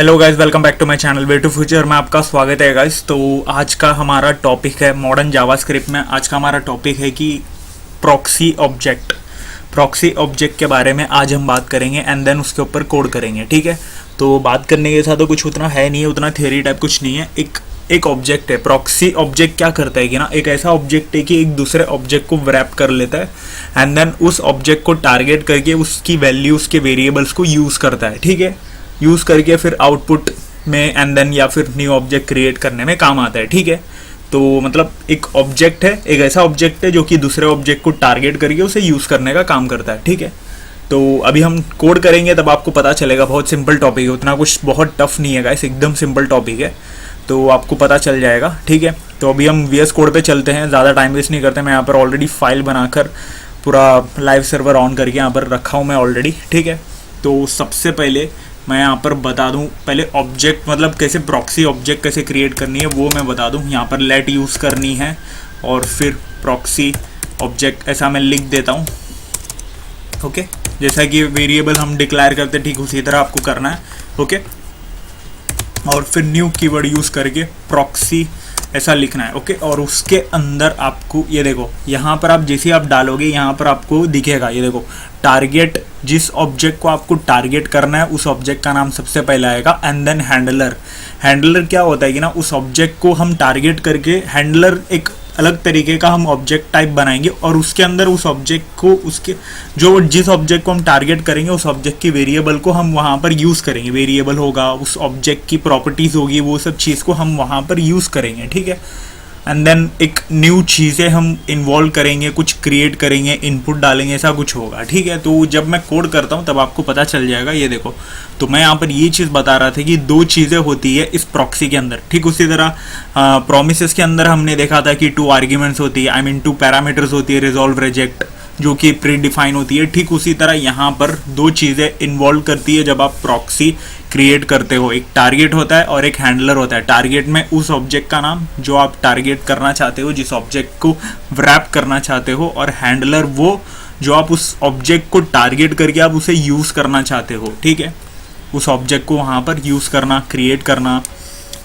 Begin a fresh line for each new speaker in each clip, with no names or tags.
Hello guys, welcome back to my channel way to future में आपका स्वागत है गाइस। तो आज का हमारा टॉपिक है मॉडर्न जावास्क्रिप्ट में। आज का हमारा टॉपिक है कि प्रॉक्सी ऑब्जेक्ट के बारे में आज हम बात करेंगे एंड देन उसके ऊपर कोड करेंगे। ठीक है, तो बात करने के साथ तो कुछ उतना है नहीं है, उतना थियरी टाइप कुछ नहीं है। एक ऑब्जेक्ट है। प्रॉक्सी ऑब्जेक्ट क्या करता है कि ना, एक ऐसा ऑब्जेक्ट है कि एक दूसरे ऑब्जेक्ट को रैप कर लेता है एंड देन उस ऑब्जेक्ट को टारगेट करके उसकी वैल्यू, उसके वेरिएबल्स को यूज़ करता है। ठीक है, यूज़ करके फिर आउटपुट में एंड देन या फिर न्यू ऑब्जेक्ट क्रिएट करने में काम आता है। ठीक है, तो मतलब एक ऑब्जेक्ट है, एक ऐसा ऑब्जेक्ट है जो कि दूसरे ऑब्जेक्ट को टारगेट करके उसे यूज़ करने का काम करता है। ठीक है, तो अभी हम कोड करेंगे तब आपको पता चलेगा। बहुत सिंपल टॉपिक है, उतना कुछ बहुत टफ नहीं है गाइस, एकदम सिंपल टॉपिक है, तो आपको पता चल जाएगा। ठीक है, तो अभी हम VS कोड पे चलते हैं, ज़्यादा टाइम वेस्ट नहीं करते। मैं यहाँ पर ऑलरेडी फाइल बनाकर पूरा लाइव सर्वर ऑन करके यहाँ पर रखा हूँ मैं ऑलरेडी। ठीक है, तो सबसे पहले मैं यहाँ पर बता दूँ, पहले ऑब्जेक्ट मतलब कैसे प्रॉक्सी ऑब्जेक्ट कैसे क्रिएट करनी है वो मैं बता दूँ। यहाँ पर लेट यूज़ करनी है और फिर प्रॉक्सी ऑब्जेक्ट ऐसा मैं लिख देता हूँ। ओके, जैसा कि वेरिएबल हम डिक्लेयर करते ठीक उसी तरह आपको करना है। ओके, और फिर न्यू कीवर्ड यूज़ करके प्रॉक्सी ऐसा लिखना है। ओके, और उसके अंदर आपको ये देखो, यहाँ पर आप जैसे आप डालोगे यहाँ पर आपको दिखेगा, ये देखो टारगेट, जिस ऑब्जेक्ट को आपको टारगेट करना है उस ऑब्जेक्ट का नाम सबसे पहले आएगा एंड देन हैंडलर क्या होता है कि ना, उस ऑब्जेक्ट को हम टारगेट करके हैंडलर एक अलग तरीके का हम ऑब्जेक्ट टाइप बनाएंगे और उसके अंदर उस ऑब्जेक्ट को, उसके जिस ऑब्जेक्ट को हम टारगेट करेंगे उस ऑब्जेक्ट की वेरिएबल को हम वहाँ पर यूज़ करेंगे। वेरिएबल होगा, उस ऑब्जेक्ट की प्रॉपर्टीज़ होगी, वो सब चीज़ को हम वहाँ पर यूज़ करेंगे। ठीक है, एंड देन एक न्यू चीज़ें हम इन्वॉल्व करेंगे, कुछ क्रिएट करेंगे, इनपुट डालेंगे, ऐसा कुछ होगा। ठीक है, तो जब मैं कोड करता हूँ तब आपको पता चल जाएगा। ये देखो, तो मैं यहाँ पर ये चीज़ बता रहा था कि दो चीज़ें होती है इस प्रॉक्सी के अंदर। ठीक उसी तरह प्रोमिसेस के अंदर हमने देखा था कि 2 आर्ग्यूमेंट्स होती है, 2 पैरामीटर्स होती है, रिजॉल्व, रिजेक्ट, जो कि प्री डिफाइन होती है। ठीक उसी तरह यहाँ पर 2 चीज़ें इन्वॉल्व करती है जब आप प्रॉक्सी क्रिएट करते हो। एक टारगेट होता है और एक हैंडलर होता है। टारगेट में उस ऑब्जेक्ट का नाम जो आप टारगेट करना चाहते हो, जिस ऑब्जेक्ट को रैप करना चाहते हो, और हैंडलर वो जो आप उस ऑब्जेक्ट को टारगेट करके आप उसे यूज़ करना चाहते हो। ठीक है, उस ऑब्जेक्ट को वहाँ पर यूज़ करना, क्रिएट करना,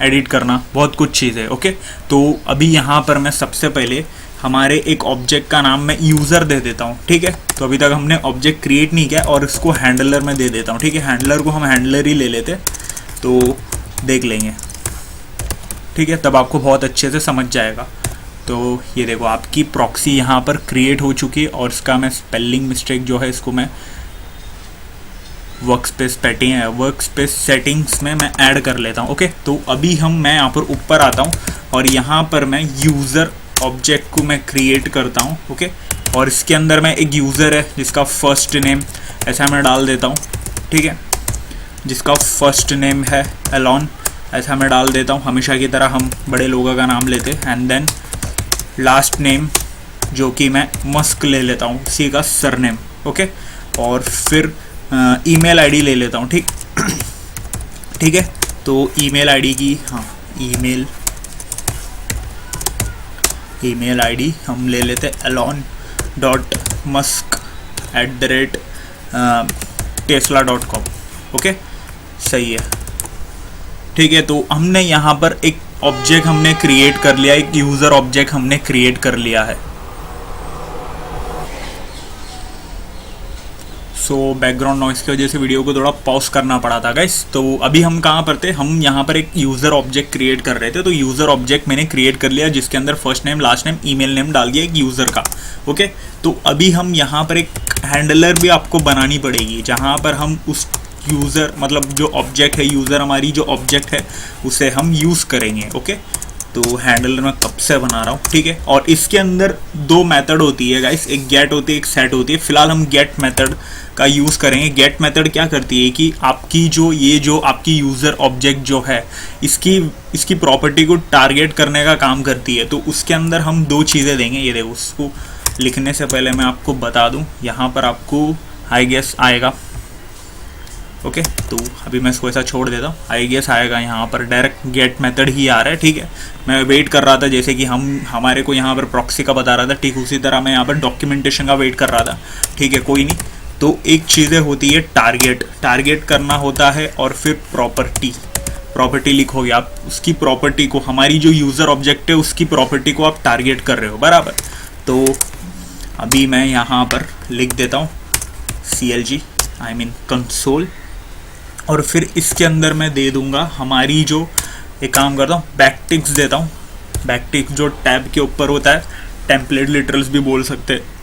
एडिट करना, बहुत कुछ चीज़ है। ओके, तो अभी यहाँ पर मैं सबसे पहले हमारे एक ऑब्जेक्ट का नाम मैं यूज़र दे देता हूँ। ठीक है, तो अभी तक हमने ऑब्जेक्ट क्रिएट नहीं किया और इसको हैंडलर में दे देता हूँ। ठीक है, हैंडलर को हम हैंडलर ही ले लेते तो देख लेंगे। ठीक है, तब आपको बहुत अच्छे से समझ जाएगा। तो ये देखो, आपकी प्रॉक्सी यहाँ पर क्रिएट हो चुकी है और इसका मैं स्पेलिंग मिस्टेक जो है इसको मैं वर्कस्पेस सेटिंग्स में मैं ऐड कर लेता हूँ। ओके, तो अभी मैं यहाँ पर ऊपर आता हूँ और यहाँ पर मैं यूज़र ऑब्जेक्ट को मैं क्रिएट करता हूँ। ओके, और इसके अंदर मैं एक यूज़र है जिसका फर्स्ट नेम ऐसा मैं डाल देता हूँ। ठीक है, जिसका फर्स्ट नेम है एलॉन ऐसा मैं डाल देता हूँ। हमेशा की तरह हम बड़े लोगों का नाम लेते हैं। एंड देन लास्ट नेम जो कि मैं मस्क ले लेता हूँ, उसी का सरनेम। ओके, और फिर ईमेल आईडी ले लेता हूँ। ठीक है, तो ईमेल आईडी की ईमेल आईडी हम ले लेते हैं elon.musk@tesla.com। ओके, सही है। ठीक है, तो हमने यहाँ पर एक ऑब्जेक्ट हमने क्रिएट कर लिया, एक यूज़र ऑब्जेक्ट हमने क्रिएट कर लिया है। सो बैकग्राउंड नॉइस की वजह से वीडियो को थोड़ा पॉज करना पड़ा था गाइस। तो अभी हम कहाँ पर थे, हम यहाँ पर एक यूज़र ऑब्जेक्ट क्रिएट कर रहे थे। तो यूज़र ऑब्जेक्ट मैंने क्रिएट कर लिया जिसके अंदर first name, last name, email name डाल दिया एक यूज़र का। ओके, तो अभी हम यहाँ पर एक हैंडलर भी आपको बनानी पड़ेगी जहाँ पर हम उस यूज़र मतलब जो ऑब्जेक्ट है, यूज़र हमारी जो ऑब्जेक्ट है उसे हम यूज़ करेंगे। ओके, तो हैंडलर मैं कब से बना रहा हूँ। ठीक है, और इसके अंदर 2 मेथड होती है गाइस, एक गेट होती है, एक सेट होती है। फिलहाल हम गेट मेथड का यूज़ करेंगे। गेट मेथड क्या करती है कि आपकी जो आपकी यूज़र ऑब्जेक्ट जो है इसकी प्रॉपर्टी को टारगेट करने का काम करती है। तो उसके अंदर हम 2 चीज़ें देंगे। ये देखो, उसको लिखने से पहले मैं आपको बता दूं, यहाँ पर आपको आई गेस आएगा। ओके, तो अभी मैं इसको ऐसा छोड़ देता हूँ, आई गेस आएगा। यहाँ पर डायरेक्ट गेट मेथड ही आ रहा है। ठीक है, मैं वेट कर रहा था, जैसे कि हमारे को यहाँ पर प्रॉक्सी का बता रहा था, ठीक उसी तरह मैं यहाँ पर डॉक्यूमेंटेशन का वेट कर रहा था। ठीक है, कोई नहीं। तो एक चीज़ें होती है टारगेट करना होता है और फिर प्रॉपर्टी। प्रॉपर्टी लिखोगे, आप उसकी प्रॉपर्टी को, हमारी जो यूज़र ऑब्जेक्ट है उसकी प्रॉपर्टी को आप टारगेट कर रहे हो, बराबर। तो अभी मैं यहाँ पर लिख देता हूँ CLG आई मीन कंसोल, और फिर इसके अंदर मैं दे दूँगा हमारी जो, एक काम करता हूँ बैकटिक्स देता हूँ, बैकटिक्स जो टैब के ऊपर होता है, टेम्पलेट लिटरल्स भी बोल सकते हैं।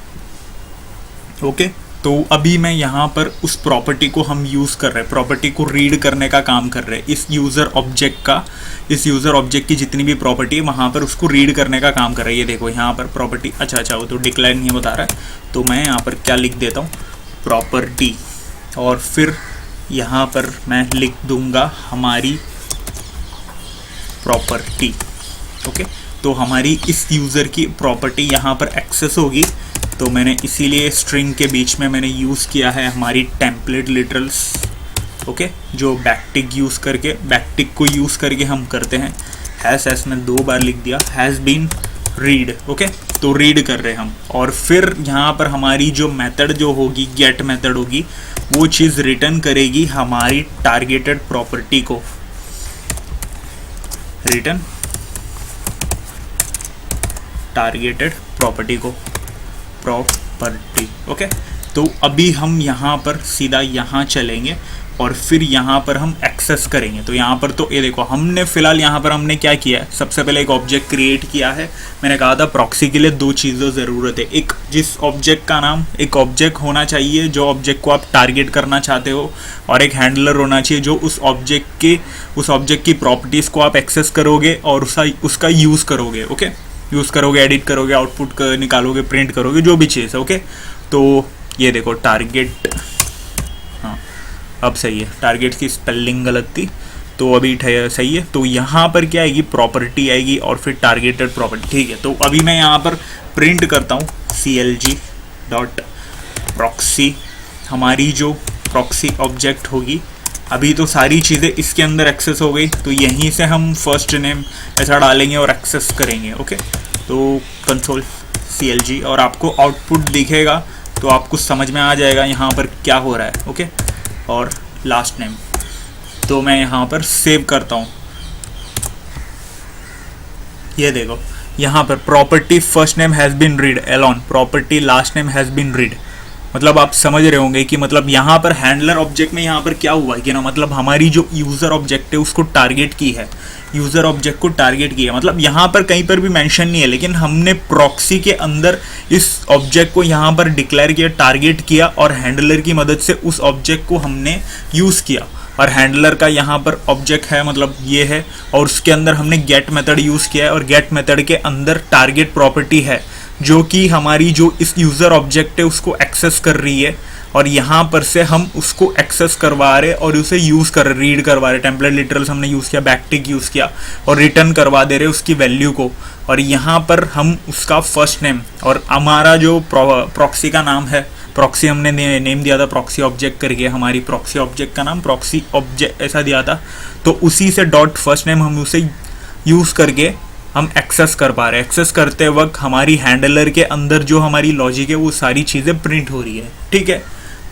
ओके, तो अभी मैं यहाँ पर उस प्रॉपर्टी को हम यूज़ कर रहे हैं, प्रॉपर्टी को रीड करने का काम कर रहे हैं, इस यूज़र ऑब्जेक्ट का, इस यूज़र ऑब्जेक्ट की जितनी भी प्रॉपर्टी है वहाँ पर उसको रीड करने का काम कर रहा है। ये देखो यहाँ पर प्रॉपर्टी, अच्छा वो तो डिक्लेयर नहीं बता रहा है, तो मैं यहाँ पर क्या लिख देता हूँ, प्रॉपर्टी, और फिर यहाँ पर मैं लिख दूँगा हमारी प्रॉपर्टी। ओके, तो हमारी इस यूज़र की प्रॉपर्टी यहाँ पर एक्सेस होगी, तो मैंने इसीलिए स्ट्रिंग के बीच में मैंने यूज़ किया है हमारी टेम्पलेट लिटरल्स। ओके, जो बैकटिक यूज़ करके, बैकटिक को यूज़ करके हम करते हैं। हैज़ में 2 बार लिख दिया, हैज़ बीन रीड। ओके, तो रीड कर रहे हैं हम, और फिर यहाँ पर हमारी जो मेथड जो होगी, गेट मेथड होगी, वो चीज़ रिटर्न करेगी हमारी टारगेटेड प्रॉपर्टी को, रिटर्न टारगेटेड प्रॉपर्टी को, प्रॉपर्टी। ओके, तो अभी हम यहाँ पर सीधा यहाँ चलेंगे और फिर यहाँ पर हम एक्सेस करेंगे। तो यहाँ पर तो ये देखो, हमने फिलहाल यहाँ पर हमने क्या किया है, सबसे पहले एक ऑब्जेक्ट क्रिएट किया है। मैंने कहा था प्रॉक्सी के लिए 2 चीज़ों ज़रूरत है, एक जिस ऑब्जेक्ट का नाम, एक ऑब्जेक्ट होना चाहिए जो ऑब्जेक्ट को आप टारगेट करना चाहते हो, और एक हैंडलर होना चाहिए जो उस ऑब्जेक्ट की प्रॉपर्टीज़ को आप एक्सेस करोगे और उसका यूज़ करोगे। ओके, यूज़ करोगे, एडिट करोगे, आउटपुट निकालोगे, प्रिंट करोगे, जो भी चीज़ है। ओके, तो ये देखो टारगेट, हाँ अब सही है, टारगेट की स्पेलिंग गलत थी, तो अभी सही है। तो यहाँ पर क्या आएगी, प्रॉपर्टी आएगी और फिर टारगेटेड प्रॉपर्टी। ठीक है, तो अभी मैं यहाँ पर प्रिंट करता हूँ CLG डॉट प्रॉक्सी, हमारी जो प्रॉक्सी ऑब्जेक्ट होगी। अभी तो सारी चीज़ें इसके अंदर एक्सेस हो गई, तो यहीं से हम फर्स्ट नेम ऐसा डालेंगे और एक्सेस करेंगे। ओके, तो कंसोल CLG, और आपको आउटपुट दिखेगा तो आपको समझ में आ जाएगा यहाँ पर क्या हो रहा है। ओके, और लास्ट नेम, तो मैं यहाँ पर सेव करता हूँ। ये देखो यहाँ पर property first name has been read alone, property last name has been read. मतलब आप समझ रहे होंगे कि मतलब यहाँ पर हैंडलर ऑब्जेक्ट में यहाँ पर क्या हुआ है कि ना, मतलब हमारी जो यूज़र ऑब्जेक्ट है उसको टारगेट की है, यूज़र ऑब्जेक्ट को टारगेट किया। मतलब यहाँ पर कहीं पर भी मेंशन नहीं है, लेकिन हमने प्रॉक्सी के अंदर इस ऑब्जेक्ट को यहाँ पर डिक्लेयर किया, टारगेट किया, और हैंडलर की मदद से उस ऑब्जेक्ट को हमने यूज़ किया। और हैंडलर का यहाँ पर ऑब्जेक्ट है, मतलब ये है, और उसके अंदर हमने गेट मेथड यूज़ किया है, और गेट मेथड के अंदर टारगेट प्रॉपर्टी है जो कि हमारी जो इस यूज़र ऑब्जेक्ट है उसको एक्सेस कर रही है, और यहाँ पर से हम उसको एक्सेस करवा रहे और उसे यूज़ कर रहे, रीड करवा रहे। टेम्पलेट लिटरल्स हमने यूज़ किया, बैकटिक यूज़ किया, और रिटर्न करवा दे रहे उसकी वैल्यू को। और यहाँ पर हम उसका फर्स्ट नेम और हमारा जो प्रॉक्सी का नाम है, प्रॉक्सी हमने नेम दिया था प्रॉक्सी ऑब्जेक्ट करके, हमारी प्रॉक्सी ऑब्जेक्ट का नाम प्रॉक्सी ऑब्जेक्ट ऐसा दिया था, तो उसी से डॉट फर्स्ट नेम हम उसे यूज़ करके हम एक्सेस कर पा रहे हैं। एक्सेस करते वक्त हमारी हैंडलर के अंदर जो हमारी लॉजिक है वो सारी चीज़ें प्रिंट हो रही है। ठीक है,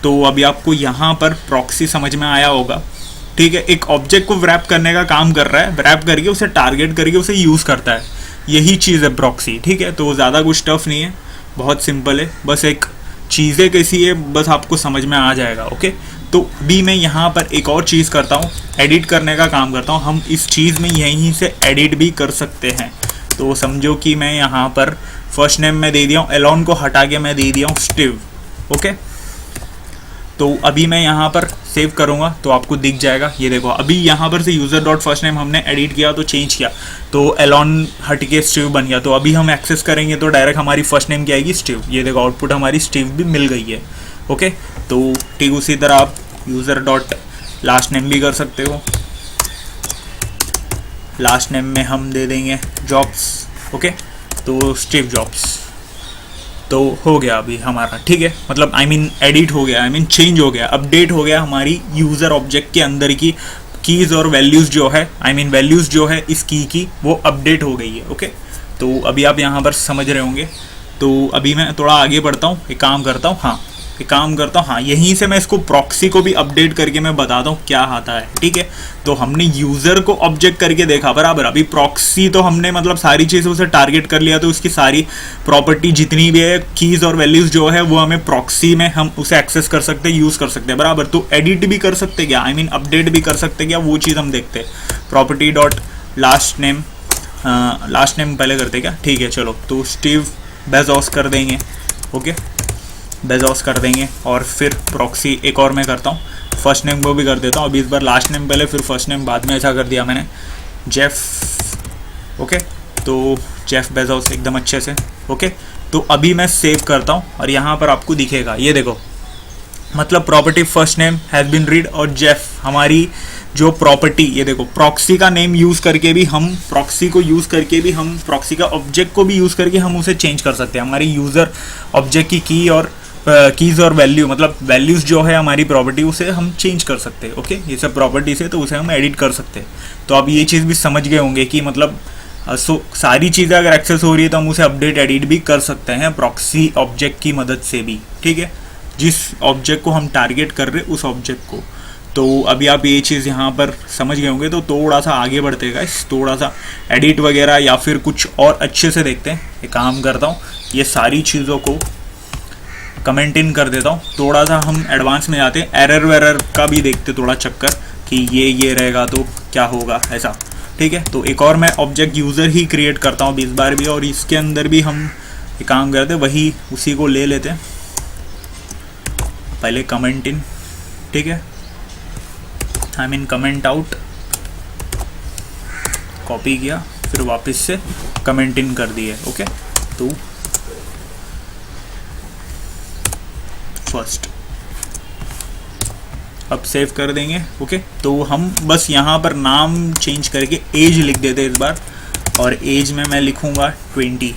तो अभी आपको यहाँ पर प्रॉक्सी समझ में आया होगा। ठीक है, एक ऑब्जेक्ट को रैप करने का काम कर रहा है, रैप करके उसे टारगेट करके उसे यूज़ करता है, यही चीज़ है प्रॉक्सी। ठीक है, तो ज़्यादा कुछ टफ नहीं है, बहुत सिंपल है, बस एक चीज़ें कैसी है बस आपको समझ में आ जाएगा। ओके, तो अभी मैं यहाँ पर एक और चीज़ करता हूँ, एडिट करने का काम करता हूँ। हम इस चीज़ में यहीं से एडिट भी कर सकते हैं। तो समझो कि मैं यहाँ पर फर्स्ट नेम में दे दिया हूँ, एलोन को हटा के मैं दे दिया हूँ स्टीव। ओके, तो अभी मैं यहाँ पर सेव करूँगा तो आपको दिख जाएगा। ये देखो अभी यहाँ पर से यूज़र डॉट फर्स्ट नेम हमने एडिट किया तो चेंज किया तो एलोन हट के स्टीव बन गया। तो अभी हम एक्सेस करेंगे तो डायरेक्ट हमारी फर्स्ट नेम की आएगी स्टीव। ये देखो आउटपुट हमारी स्टीव भी मिल गई है। ओके, तो ठीक उसी तरह आप यूज़र डॉट लास्ट नेम भी कर सकते हो। लास्ट नेम में हम दे देंगे जॉब्स। ओके, तो स्टीव जॉब्स तो हो गया अभी हमारा। ठीक है, मतलब एडिट हो गया, चेंज हो गया, अपडेट हो गया हमारी यूज़र ऑब्जेक्ट के अंदर की कीज़ और वैल्यूज़ जो है वैल्यूज़ जो है इस की वो अपडेट हो गई है। ओके, तो अभी आप यहाँ पर समझ रहे होंगे। तो अभी मैं थोड़ा आगे बढ़ता हूँ, एक काम करता हूँ, हाँ एक काम करता हूँ, हाँ यहीं से मैं इसको प्रॉक्सी को भी अपडेट करके मैं बताता हूँ क्या आता है, ठीक है। तो हमने यूज़र को ऑब्जेक्ट करके देखा बराबर, अभी प्रॉक्सी तो हमने मतलब सारी चीज़ें उसे टारगेट कर लिया, तो उसकी सारी प्रॉपर्टी जितनी भी है, कीज़ और वैल्यूज़ जो है वो हमें प्रॉक्सी में हम उसे एक्सेस कर सकते हैं, यूज़ कर सकते हैं बराबर। तो एडिट भी कर सकते क्या, आई मीन अपडेट भी कर सकते क्या, वो चीज़ हम देखते हैं। Property dot last name, last name पहले करते क्या, ठीक है चलो। तो स्टीव बेजोस कर देंगे, ओके बेजोस कर देंगे। और फिर प्रॉक्सी एक और मैं करता हूँ, फर्स्ट नेम को भी कर देता हूँ। अभी इस बार लास्ट नेम पहले फिर फर्स्ट नेम बाद में, ऐसा कर दिया मैंने, जेफ, ओके। तो जेफ बेजोस एकदम अच्छे से, ओके। तो अभी मैं सेव करता हूँ और यहाँ पर आपको दिखेगा, ये देखो, मतलब property first name has been read और जेफ हमारी जो प्रॉपर्टी, ये देखो प्रॉक्सी का नेम यूज़ करके भी हम, प्रॉक्सी को यूज़ करके भी हम, प्रॉक्सी का ऑब्जेक्ट को भी यूज़ करके हम उसे चेंज कर सकते हैं। हमारी यूज़र ऑब्जेक्ट की की और कीज़ और वैल्यू, मतलब वैल्यूज़ जो है हमारी प्रॉपर्टी, उसे हम चेंज कर सकते हैं, ओके। ये सब प्रॉपर्टी से तो उसे हम एडिट कर सकते हैं। तो आप ये चीज़ भी समझ गए होंगे कि मतलब सारी चीज़ें अगर एक्सेस हो रही है तो हम उसे अपडेट एडिट भी कर सकते हैं प्रॉक्सी ऑब्जेक्ट की मदद से भी, ठीक है, जिस ऑब्जेक्ट को हम टारगेट कर रहे हैं उस ऑब्जेक्ट को। तो अभी आप ये चीज़ यहाँ पर समझ गए होंगे। तो थोड़ा सा आगे बढ़ते हैं गाइस, थोड़ा सा एडिट वगैरह या फिर कुछ और अच्छे से देखते हैं। एक काम करता हूँ, ये सारी चीज़ों को कमेंट इन कर देता हूँ, थोड़ा सा हम एडवांस में जाते हैं, एरर वेरर का भी देखते थोड़ा चक्कर कि ये रहेगा तो क्या होगा, ऐसा, ठीक है। तो एक और मैं ऑब्जेक्ट यूज़र ही क्रिएट करता हूँ इस बार भी, और इसके अंदर भी हम एक काम करते हैं, वही उसी को ले लेते हैं, पहले कमेंट इन, ठीक है, I mean comment out, copy किया, फिर वापस से कमेंट इन कर दिए, ओके। तो फर्स्ट अब सेव कर देंगे, ओके। तो हम बस यहाँ पर नाम चेंज करके एज लिख देते इस बार, और एज में मैं लिखूँगा 20,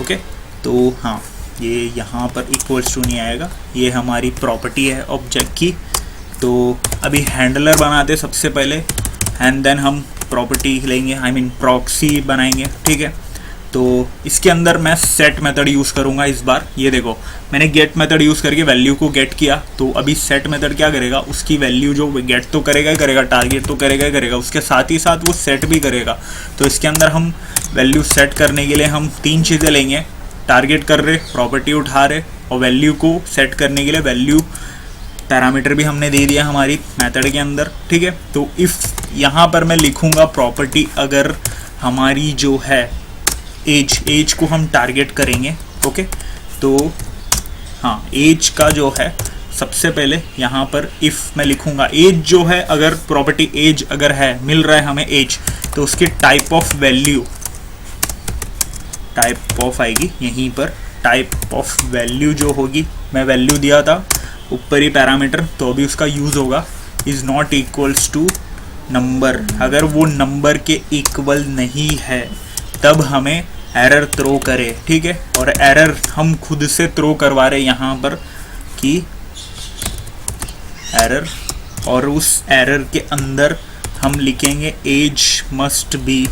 ओके। तो हाँ, ये यहाँ पर इक्वल्स टू नहीं आएगा, ये हमारी प्रॉपर्टी है ऑब्जेक्ट की। तो अभी हैंडलर बनाते सबसे पहले, एंड देन हम प्रॉपर्टी लेंगे, आई मीन प्रॉक्सी बनाएंगे, ठीक है। तो इसके अंदर मैं सेट मेथड यूज़ करूँगा इस बार। ये देखो, मैंने गेट मेथड यूज़ करके वैल्यू को गेट किया, तो अभी सेट मेथड क्या करेगा, उसकी वैल्यू जो गेट तो करेगा ही करेगा, टारगेट तो करेगा ही करेगा, उसके साथ ही साथ वो सेट भी करेगा। तो इसके अंदर हम वैल्यू सेट करने के लिए हम 3 चीज़ें लेंगे, टारगेट कर रहे, प्रॉपर्टी उठा रहे, और वैल्यू को सेट करने के लिए वैल्यू पैरामीटर भी हमने दे दिया हमारी मेथड के अंदर, ठीक है। तो इफ़ यहाँ पर मैं लिखूँगा प्रॉपर्टी, अगर हमारी जो है एज को हम टारगेट करेंगे, ओके। तो हाँ, एज का जो है सबसे पहले यहाँ पर इफ़ मैं लिखूँगा एज जो है, अगर प्रॉपर्टी एज अगर है, मिल रहा है हमें एज, तो उसकी type of value, type of आएगी यहीं पर, टाइप ऑफ वैल्यू जो होगी, मैं वैल्यू दिया था ऊपर ही पैरामीटर, तो अभी उसका यूज़ होगा is not equals to number. अगर वो नंबर के इक्वल नहीं है तब हमें एरर थ्रो करे, ठीक है। और एरर हम खुद से थ्रो करवा रहे यहाँ पर कि एरर, और उस एरर के अंदर हम लिखेंगे age must be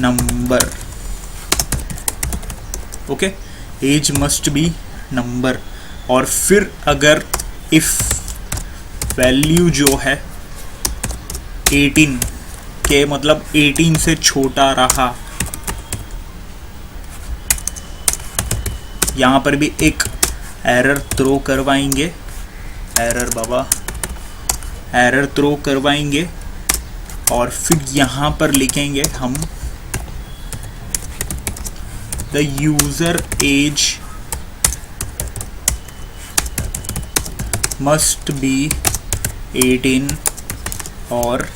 number, okay, age must be number. और फिर अगर इफ वैल्यू जो है 18 के, मतलब 18 से छोटा रहा, यहाँ पर भी एक एरर थ्रो करवाएंगे, एरर बाबा, एरर थ्रो करवाएंगे, और फिर यहाँ पर लिखेंगे हम the user age must be 18 और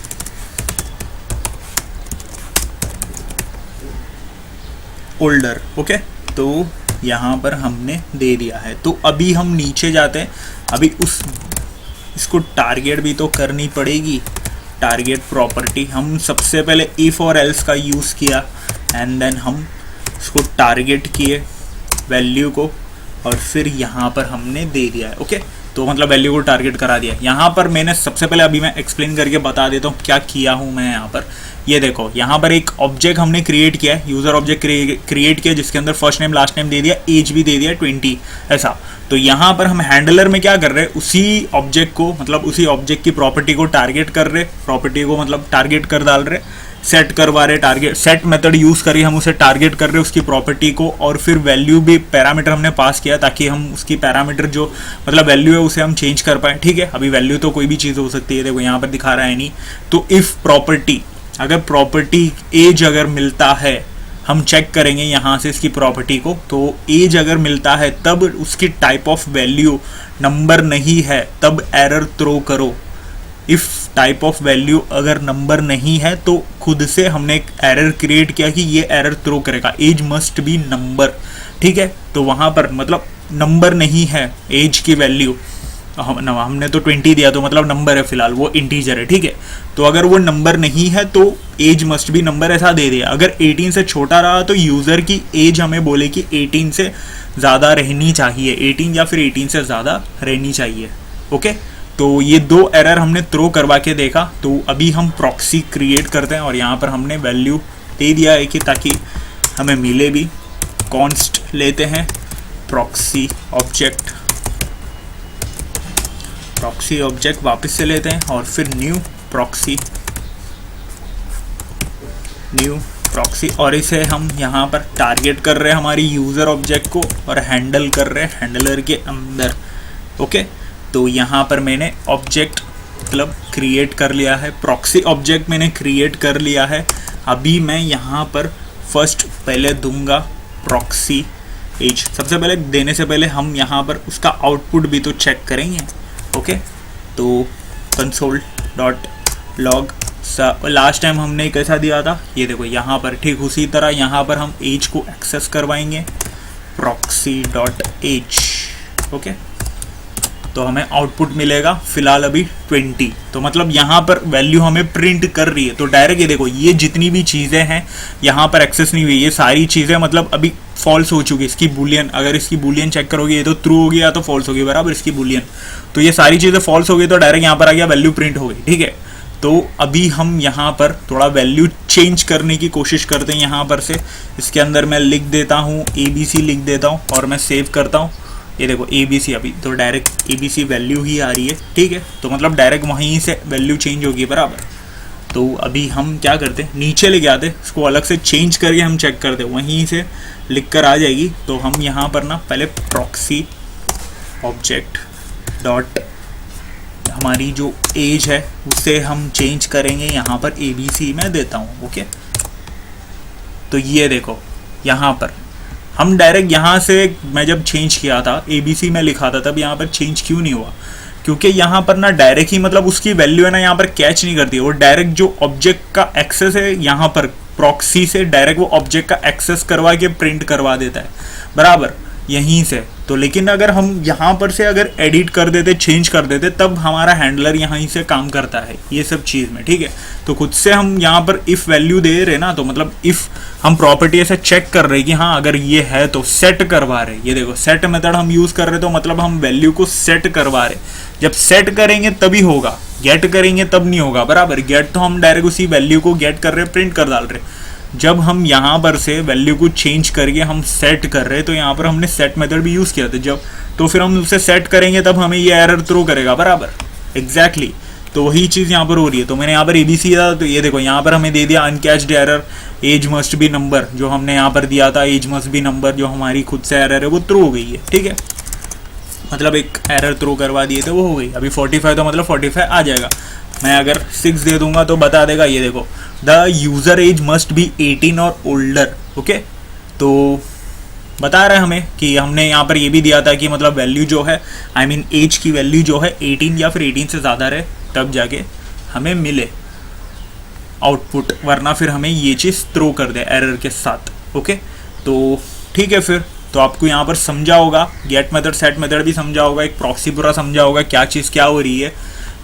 ओल्डर, ओके। तो यहाँ पर हमने दे दिया है। तो अभी हम नीचे जाते हैं, अभी इसको टारगेट भी तो करनी पड़ेगी, टारगेट प्रॉपर्टी हम सबसे पहले इफ़ और एल्स का यूज़ किया, एंड देन हम इसको टारगेट किए वैल्यू को, और फिर यहाँ पर हमने दे दिया है, ओके। तो मतलब वैल्यू को टारगेट करा दिया। यहाँ पर मैंने सबसे पहले अभी मैं एक्सप्लेन करके बता देता हूँ क्या किया हूँ मैं यहाँ पर। ये देखो यहाँ पर एक ऑब्जेक्ट हमने क्रिएट किया है, यूज़र ऑब्जेक्ट क्रिएट किया जिसके अंदर फर्स्ट नेम लास्ट नेम दे दिया, एज भी दे दिया 20 ऐसा। तो यहाँ पर हम हैंडलर में क्या कर रहे हैं, उसी ऑब्जेक्ट को मतलब उसी ऑब्जेक्ट की प्रॉपर्टी को टारगेट कर रहे, प्रॉपर्टी को मतलब टारगेट कर डाल रहे, सेट करवा रहे, टारगेट सेट मेथड यूज़ करिए हम उसे टारगेट कर रहे उसकी प्रॉपर्टी को, और फिर वैल्यू भी पैरामीटर हमने पास किया ताकि हम उसकी पैरामीटर जो मतलब वैल्यू है उसे हम चेंज कर पाएँ। ठीक है, अभी वैल्यू तो कोई भी चीज़ हो सकती है, देखो यहाँ पर दिखा रहा है नहीं। तो इफ़ प्रॉपर्टी, अगर प्रॉपर्टी एज अगर मिलता है, हम चेक करेंगे यहाँ से इसकी प्रॉपर्टी को, तो एज अगर मिलता है तब उसकी टाइप ऑफ वैल्यू नंबर नहीं है तब एरर थ्रो करो। इफ़ टाइप ऑफ वैल्यू अगर नंबर नहीं है तो खुद से हमने एक एरर क्रिएट किया कि ये एरर थ्रो करेगा, एज मस्ट बी नंबर। ठीक है, तो वहाँ पर मतलब नंबर नहीं है एज की वैल्यू, हमने तो 20 दिया तो मतलब नंबर है फिलहाल, वो इंटीजर है। ठीक है, तो अगर वो नंबर नहीं है तो एज मस्ट बी नंबर ऐसा दे दिया। अगर 18 से छोटा रहा तो यूज़र की एज हमें बोले कि 18 से ज़्यादा रहनी चाहिए, 18 या फिर 18 से ज़्यादा रहनी चाहिए। ओके, तो ये दो एरर हमने थ्रो करवा के देखा। तो अभी हम प्रॉक्सी क्रिएट करते हैं और यहाँ पर हमने वैल्यू दे दिया है कि ताकि हमें मिले भी। कॉन्स्ट लेते हैं प्रॉक्सी ऑब्जेक्ट, प्रॉक्सी ऑब्जेक्ट वापस से लेते हैं और फिर न्यू प्रॉक्सी और इसे हम यहाँ पर टारगेट कर रहे हैं हमारी यूज़र ऑब्जेक्ट को और हैंडल कर रहे हैं हैंडलर के अंदर। ओके, तो यहाँ पर मैंने ऑब्जेक्ट मतलब क्रिएट कर लिया है, प्रॉक्सी ऑब्जेक्ट मैंने क्रिएट कर लिया है। अभी मैं यहाँ पर फर्स्ट पहले दूंगा प्रॉक्सी एज। सबसे पहले देने से पहले हम यहाँ पर उसका आउटपुट भी तो चेक करेंगे। ओके, तो console.log लास्ट टाइम हमने कैसा दिया था, ये देखो यहाँ पर ठीक उसी तरह यहाँ पर हम एज को एक्सेस करवाएंगे proxy.age। ओके, तो हमें आउटपुट मिलेगा फिलहाल अभी 20। तो मतलब यहाँ पर वैल्यू हमें प्रिंट कर रही है। तो डायरेक्ट ये देखो ये जितनी भी चीज़ें हैं यहाँ पर एक्सेस नहीं हुई, ये सारी चीज़ें मतलब अभी फॉल्स हो चुकी है। इसकी बुलियन, अगर इसकी बुलियन चेक करोगे ये तो ट्रू होगी या तो फॉल्स होगी, बराबर इसकी बुलियन। तो ये सारी चीज़ें फॉल्स हो गई तो डायरेक्ट यहाँ पर आ गया वैल्यू प्रिंट हो गई। ठीक है, तो अभी हम यहाँ पर थोड़ा वैल्यू चेंज करने की कोशिश करते हैं। यहाँ पर से इसके अंदर मैं लिख देता हूँ ABC लिख देता हूँ और मैं सेव करता हूँ। ये देखो ABC, अभी तो डायरेक्ट ABC वैल्यू ही आ रही है। ठीक है, तो मतलब डायरेक्ट वहीं से वैल्यू चेंज होगी, बराबर। तो अभी हम क्या करते हैं, नीचे लेके आते, इसको अलग से चेंज करके हम चेक करते, वहीं से लिख कर आ जाएगी। तो हम यहाँ पर ना पहले प्रॉक्सी ऑब्जेक्ट डॉट हमारी जो एज है उसे हम चेंज करेंगे, यहाँ पर ABC मैं देता हूँ। ओके, तो ये देखो यहाँ पर हम डायरेक्ट यहाँ से, मैं जब चेंज किया था ABC में लिखा था तब यहाँ पर चेंज क्यों नहीं हुआ, क्योंकि यहाँ पर ना डायरेक्ट ही मतलब उसकी वैल्यू है ना यहाँ पर कैच नहीं करती, वो डायरेक्ट जो ऑब्जेक्ट का एक्सेस है यहाँ पर प्रॉक्सी से डायरेक्ट वो ऑब्जेक्ट का एक्सेस करवा के प्रिंट करवा देता है, बराबर यहीं से। तो लेकिन अगर हम यहाँ पर से अगर एडिट कर देते, चेंज कर देते, तब हमारा हैंडलर यहीं से काम करता है ये सब चीज़ में। ठीक है, तो खुद से हम यहाँ पर इफ़ वैल्यू दे रहे ना, तो मतलब इफ़ हम प्रॉपर्टी ऐसे चेक कर रहे कि हाँ अगर ये है तो सेट करवा रहे। ये देखो सेट मेथड हम यूज़ कर रहे तो मतलब हम वैल्यू को सेट करवा रहे। जब सेट करेंगे तभी होगा, गेट करेंगे तब नहीं होगा, बराबर। गेट तो हम डायरेक्ट उसी वैल्यू को गेट कर रहे, प्रिंट कर डाल रहे। जब हम यहाँ पर से वैल्यू को चेंज करके हम सेट कर रहे, तो यहाँ पर हमने सेट मेथड भी यूज़ किया था जब, तो फिर हम उसे सेट करेंगे तब हमें ये एरर थ्रो करेगा, बराबर एग्जैक्टली। तो वही चीज़ यहाँ पर हो रही है। तो मैंने यहाँ पर ABC दिया, तो ये देखो यहाँ पर हमें दे दिया uncaught error, as must be number, जो हमने यहाँ पर दिया था एज मस्ट बी नंबर, जो हमारी खुद से एरर है वो थ्रो हो गई है। ठीक है, मतलब एक एरर थ्रो करवा दिए थे, वो हो गई। अभी 45 तो मतलब 45 आ जाएगा। मैं अगर 6 दे दूंगा तो बता देगा, ये देखो the user age must be 18 और ओल्डर। ओके, तो बता रहा है हमें कि हमने यहाँ पर ये भी दिया था कि मतलब वैल्यू जो है आई मीन एज की वैल्यू जो है 18 या फिर 18 से ज़्यादा रहे तब जाके हमें मिले आउटपुट, वरना फिर हमें ये चीज़ थ्रो कर दे एरर के साथ। ओके, तो ठीक है, फिर तो आपको यहाँ पर समझा होगा, गेट मेथड सेट मेथड भी समझा होगा, एक प्रॉक्सी पूरा समझा होगा क्या चीज़ क्या हो रही है।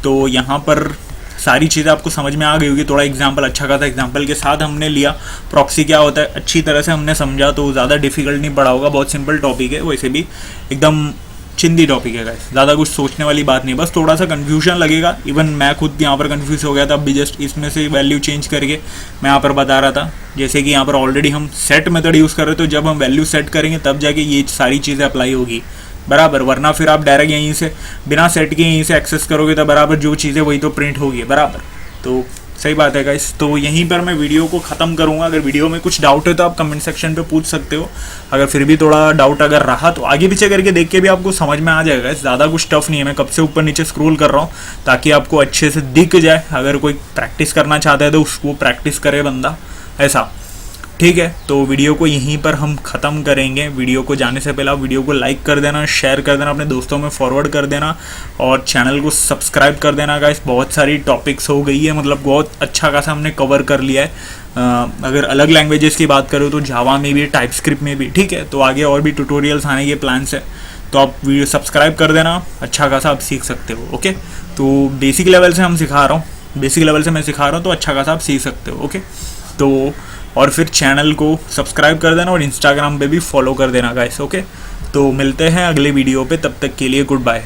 तो यहाँ पर सारी चीज़ें आपको समझ में आ गई होगी। थोड़ा एग्जांपल, अच्छा खासा एग्जांपल के साथ हमने लिया, प्रॉक्सी क्या होता है अच्छी तरह से हमने समझा, तो ज़्यादा डिफिकल्ट नहीं पड़ा होगा, बहुत सिंपल टॉपिक है। वैसे भी एकदम चिंदी टॉपिक है गाइस, ज़्यादा कुछ सोचने वाली बात नहीं, बस थोड़ा सा कन्फ्यूजन लगेगा। इवन मैं खुद यहाँ पर कन्फ्यूज हो गया था, अभी जस्ट इसमें से वैल्यू चेंज करके मैं यहाँ पर बता रहा था। जैसे कि यहाँ पर ऑलरेडी हम सेट मेथड यूज़ कर रहे, तो जब हम वैल्यू सेट करेंगे तब जाके ये सारी चीज़ें अप्लाई होगी बराबर, वरना फिर आप डायरेक्ट यहीं से बिना सेट के यहीं से एक्सेस करोगे तो बराबर जो चीज़ें वही तो प्रिंट होगी बराबर। तो सही बात है गाइस, तो यहीं पर मैं वीडियो को ख़त्म करूंगा। अगर वीडियो में कुछ डाउट है तो आप कमेंट सेक्शन पे पूछ सकते हो। अगर फिर भी थोड़ा डाउट अगर रहा तो आगे पीछे करके देख के भी आपको समझ में आ जाएगा। ज़्यादा कुछ टफ नहीं है, मैं कब से ऊपर नीचे स्क्रॉल कर रहा हूँ ताकि आपको अच्छे से दिख जाए। अगर कोई प्रैक्टिस करना चाहता है तो उसको प्रैक्टिस करे बंदा, ऐसा ठीक है। तो वीडियो को यहीं पर हम ख़त्म करेंगे। वीडियो को जाने से पहले आप वीडियो को लाइक कर देना, शेयर कर देना, अपने दोस्तों में फॉरवर्ड कर देना और चैनल को सब्सक्राइब कर देना गाइस। बहुत सारी टॉपिक्स हो गई है, मतलब बहुत अच्छा खासा हमने कवर कर लिया है। अगर अलग लैंग्वेजेस की बात करो तो जावा में भी, टाइपस्क्रिप्ट में भी, ठीक है। तो आगे और भी ट्यूटोरियल्स आने के प्लान्स है, तो आप वीडियो सब्सक्राइब कर देना, अच्छा खासा आप सीख सकते हो। ओके, तो बेसिक लेवल से हम सिखा रहा हूँ, बेसिक लेवल से मैं सिखा रहा हूँ, तो अच्छा खासा आप सीख सकते हो। ओके, तो और फिर चैनल को सब्सक्राइब कर देना और इंस्टाग्राम पे भी फॉलो कर देना गाइस। ओके, तो मिलते हैं अगले वीडियो पे, तब तक के लिए गुड बाय।